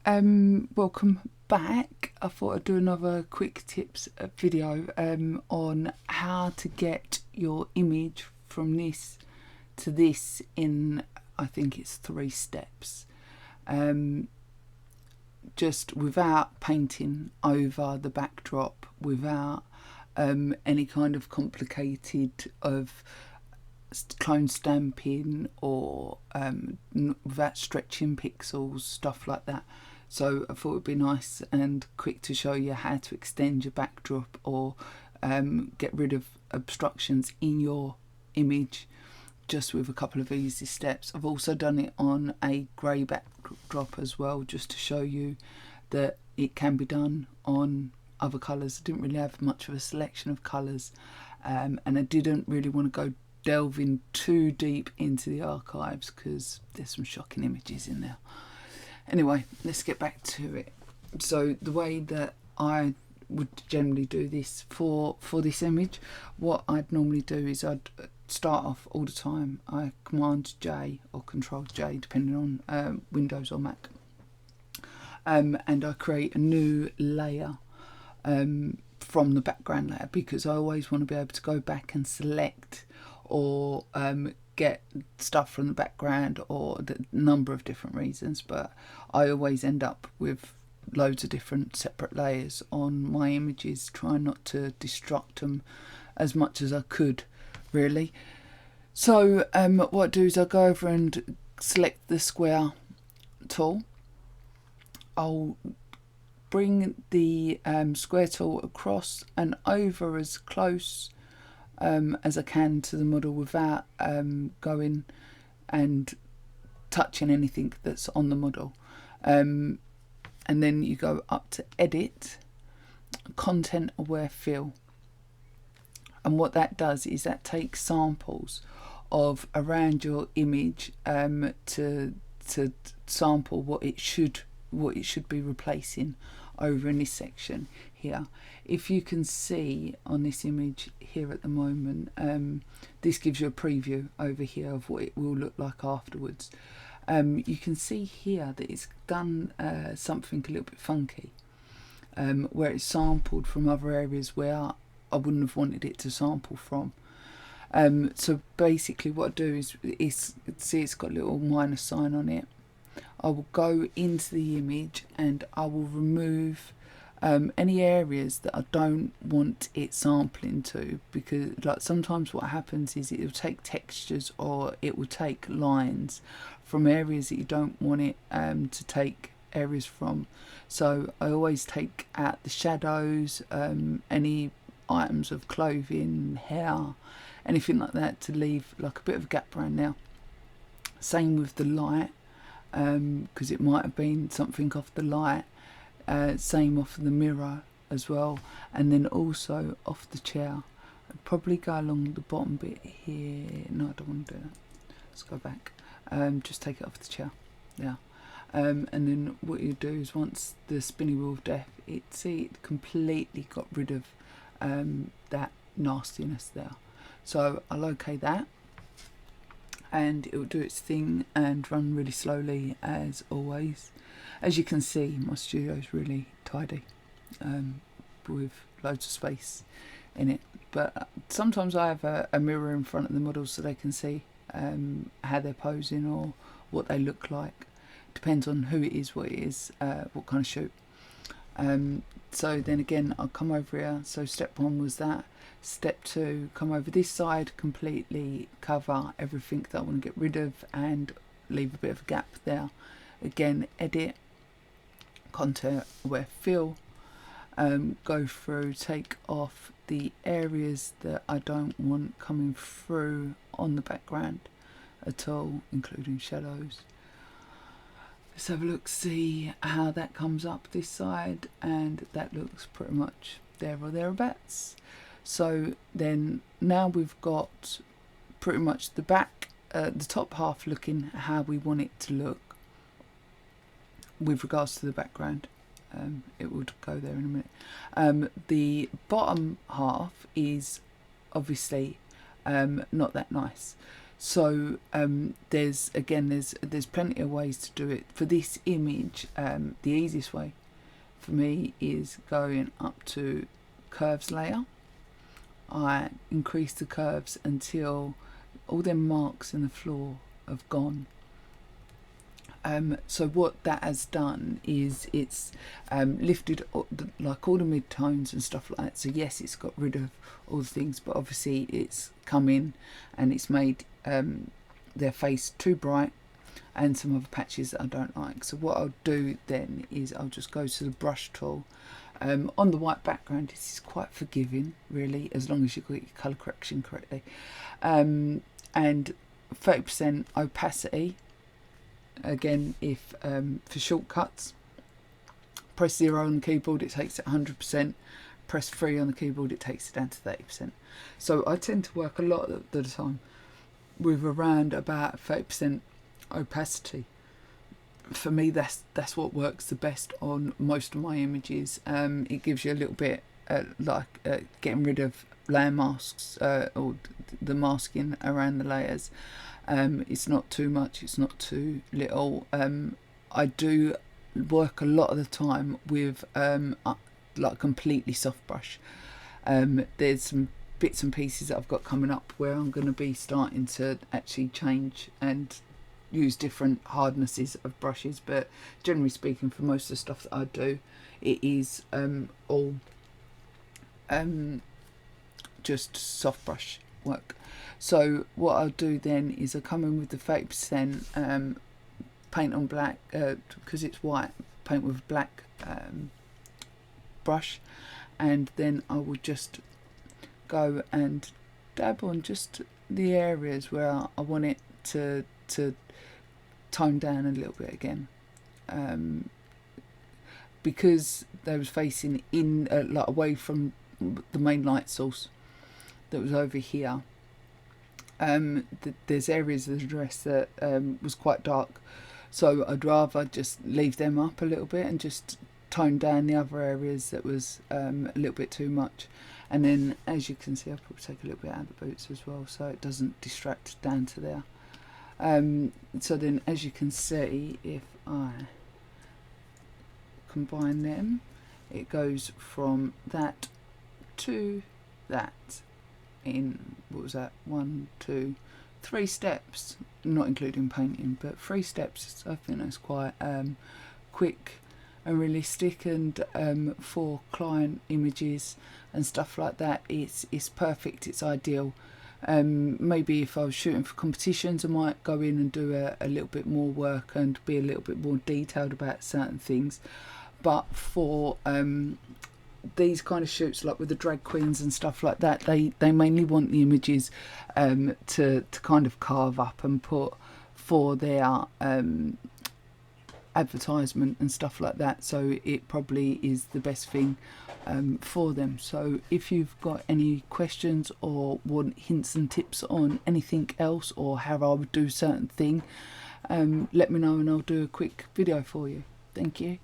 Welcome back. I thought I'd do another quick tips video on how to get your image from this to this in, I think it's 3 steps, just without painting over the backdrop, without any kind of complicated of clone stamping or without stretching pixels, stuff like that. So I thought it would be nice and quick to show you how to extend your backdrop or get rid of obstructions in your image just with a couple of easy steps. I've also done it on a grey backdrop as well, just to show you that it can be done on other colours. I didn't really have much of a selection of colours, and I didn't really want to go delving too deep into the archives because there's some shocking images in there. Anyway, let's get back to it. So the way that I would generally do this for this image, what I'd normally do is I'd start off all the time, I Command J or Control J depending on Windows or Mac, and I create a new layer from the background layer, because I always want to be able to go back and select or get stuff from the background, or the number of different reasons, but I always end up with loads of different separate layers on my images, trying not to destruct them as much as I could, really. So what I do is I go over and select the square tool. I'll bring the square tool across and over as close as I can to the model without going and touching anything that's on the model, and then you go up to Edit, Content Aware Fill, and what that does is that takes samples of around your image to sample what it should be replacing over in this section here. If you can see on this image here at the moment, this gives you a preview over here of what it will look like afterwards. You can see here that it's done something a little bit funky, where it's sampled from other areas where I wouldn't have wanted it to sample from. So basically what I do is see it's got a little minus sign on it. I will go into the image and I will remove any areas that I don't want it sampling to, because like sometimes what happens is it will take textures or it will take lines from areas that you don't want it to take areas from. So I always take out the shadows, any items of clothing, hair, anything like that, to leave like a bit of a gap around there. Same with the light, because it might have been something off the light, same off the mirror as well, and then also off the chair. I'd probably go along the bottom bit here. No, I don't want to do that. Let's go back. Just take it off the chair. Yeah. And then what you do is, once the spinny wheel of death, it completely got rid of that nastiness there. So I'll OK that, and it will do its thing and run really slowly as always. As you can see, my studio is really tidy, with loads of space in it, but sometimes I have a mirror in front of the model so they can see how they're posing or what they look like. Depends on who it is, what it is, what kind of shoot. So then again, I'll come over here. So step 1 was that. Step 2, come over this side, completely cover everything that I want to get rid of and leave a bit of a gap there. Again, Edit, Content Aware Fill, go through, take off the areas that I don't want coming through on the background at all, including shadows. Let's have a look, see how that comes up this side, and that looks pretty much there or thereabouts. So then now we've got pretty much the back, the top half looking how we want it to look with regards to the background. It would go there in a minute. The bottom half is obviously not that nice. So there's plenty of ways to do it. For this image, the easiest way for me is going up to curves layer. I increase the curves until all them marks in the floor have gone. So what that has done is it's lifted like all the mid-tones and stuff like that. So yes, it's got rid of all the things, but obviously it's come in and it's made their face too bright and some other patches that I don't like. So what I'll do then is I'll just go to the brush tool. On the white background, this is quite forgiving really, as long as you've got your colour correction correctly. And 30% opacity. Again, if for shortcuts, press 0 on the keyboard, it takes it 100%. Press 3 on the keyboard, it takes it down to 30%. So I tend to work a lot of the time with around about 30% opacity. For me, that's what works the best on most of my images. It gives you a little bit getting rid of layer masks or the masking around the layers. It's not too much, it's not too little. I do work a lot of the time with like completely soft brush. There's some bits and pieces that I've got coming up where I'm going to be starting to actually change and use different hardnesses of brushes, but generally speaking, for most of the stuff that I do, it is all just soft brush work. So what I'll do then is I'll come in with the 30% paint on black, because it's white, paint with black brush, and then I will just go and dab on just the areas where I want it to tone down a little bit again, because they was facing in like away from the main light source that was over here. There's areas of the dress that was quite dark, so I'd rather just leave them up a little bit and just tone down the other areas that was a little bit too much. And then, as you can see, I'll probably take a little bit out of the boots as well, so it doesn't distract down to there. So then, as you can see, if I combine them, it goes from that to that in, what was that, 1, 2, 3 steps, not including painting, but 3 steps. I think that's quite quick and realistic, and for client images and stuff like that, it's perfect, it's ideal. Maybe if I was shooting for competitions, I might go in and do a little bit more work and be a little bit more detailed about certain things, but for these kind of shoots, like with the drag queens and stuff like that, they mainly want the images to kind of carve up and put for their advertisement and stuff like that, so it probably is the best thing for them. So if you've got any questions or want hints and tips on anything else or how I would do certain thing, let me know and I'll do a quick video for you. Thank you.